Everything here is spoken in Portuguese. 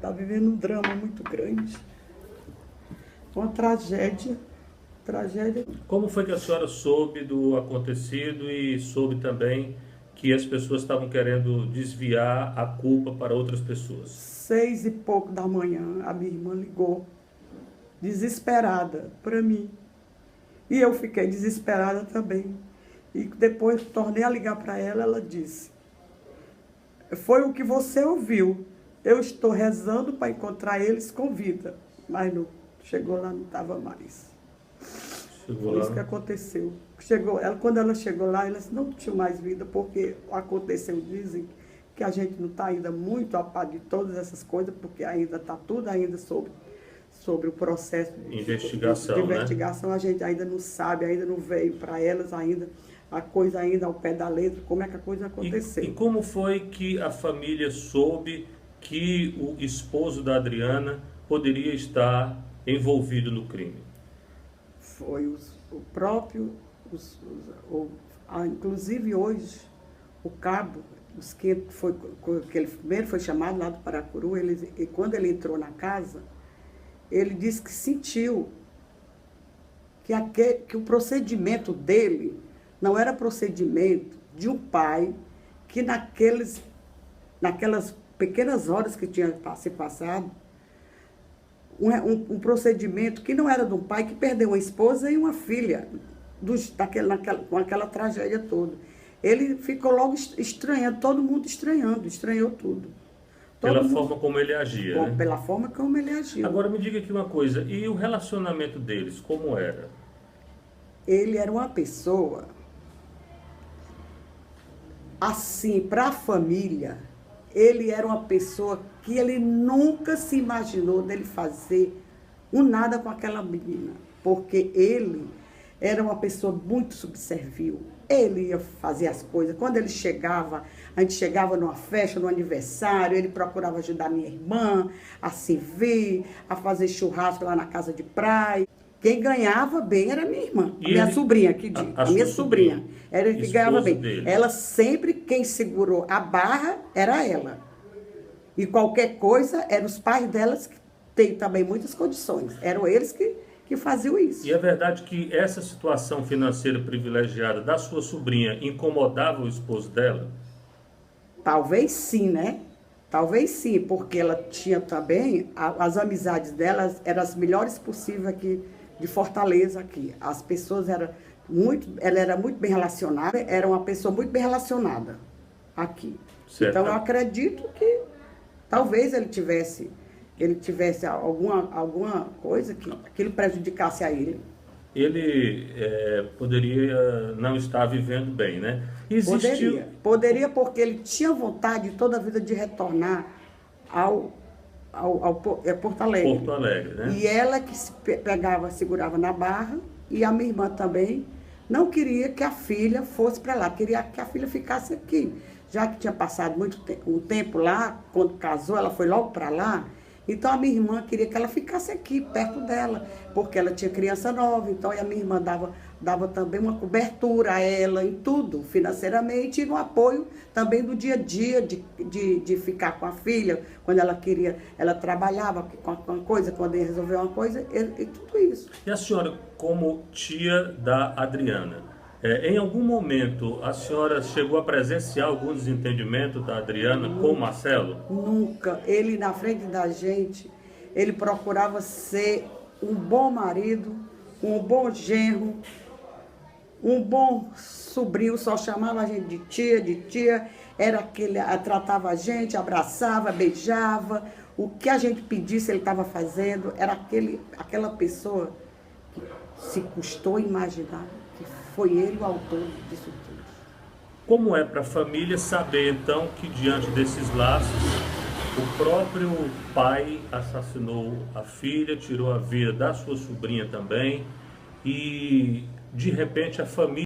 está vivendo um drama muito grande. Uma tragédia. Tragédia. Como foi que a senhora soube do acontecido e soube também que as pessoas estavam querendo desviar a culpa para outras pessoas? 6 e pouco da manhã, a minha irmã ligou, desesperada, para mim. E eu fiquei desesperada também. E depois tornei a ligar para ela, ela disse: foi o que você ouviu. Eu estou rezando para encontrar eles com vida. Mas não, chegou lá, não estava mais. Chegou Foi lá. isso que aconteceu. Quando ela chegou lá, elas não tinham mais vida, porque aconteceu, dizem, que a gente não está ainda muito a par de todas essas coisas, porque ainda está tudo ainda sobre o processo Investigação, de né? investigação. A gente ainda não sabe, ainda não veio para elas ainda a coisa ainda ao pé da letra, como é que a coisa aconteceu. E como foi que a família soube que o esposo da Adriana poderia estar envolvido no crime? Foi o próprio, inclusive hoje, o cabo, que ele primeiro foi chamado lá do Paracuru, e quando ele entrou na casa, ele disse que sentiu que o procedimento dele não era procedimento de um pai que naquelas pequenas horas que tinha se passado, um procedimento que não era de um pai que perdeu uma esposa e uma filha com aquela tragédia toda. Ele ficou logo estranhando, todo mundo estranhou tudo. Pela forma como ele agia, né? Pela forma como ele agiu. Agora me diga aqui uma coisa, e o relacionamento deles, como era? Ele era uma pessoa, assim, para a família, ele era uma pessoa que ele nunca se imaginou dele fazer nada com aquela menina, porque ele era uma pessoa muito subservil. Ele ia fazer as coisas. Quando ele chegava, a gente chegava numa festa, no aniversário, ele procurava ajudar minha irmã a se ver, a fazer churrasco lá na casa de praia. Quem ganhava bem era minha irmã, minha sobrinha, que diz, a minha sobrinha. Era que ganhava bem. Dele. Ela sempre, quem segurou a barra era ela. E qualquer coisa, eram os pais delas, que têm também muitas condições. Eram eles que faziam isso. E é verdade que essa situação financeira privilegiada da sua sobrinha incomodava o esposo dela? Talvez sim, né? Talvez sim, porque ela tinha também, as amizades dela eram as melhores possíveis aqui de Fortaleza aqui. As pessoas ela era muito bem relacionada, era uma pessoa muito bem relacionada aqui. Certo. Então eu acredito que talvez ele tivesse alguma coisa que aquilo prejudicasse a ele. Ele poderia não estar vivendo bem, né? Poderia porque ele tinha vontade toda a vida de retornar ao Porto Alegre. Porto Alegre, né? E ela que segurava na barra, e a minha irmã também não queria que a filha fosse para lá, queria que a filha ficasse aqui. Já que tinha passado um tempo lá, quando casou, ela foi logo para lá. Então a minha irmã queria que ela ficasse aqui, perto dela, porque ela tinha criança nova, então a minha irmã dava também uma cobertura a ela em tudo, financeiramente, e no apoio também do dia a dia, de ficar com a filha, quando ela queria, ela trabalhava com uma coisa, quando ia resolver uma coisa, e tudo isso. E a senhora, como tia da Adriana, em algum momento a senhora chegou a presenciar algum desentendimento da Adriana com o Marcelo? Nunca. Ele, na frente da gente, ele procurava ser um bom marido, um bom genro, um bom sobrinho, só chamava a gente de tia, era aquele, tratava a gente, abraçava, beijava, o que a gente pedisse ele estava fazendo, era aquela pessoa que se custou imaginar que foi ele o autor disso tudo. Como é para a família saber, então, que diante desses laços, o próprio pai assassinou a filha, tirou a vida da sua sobrinha também, e de repente a família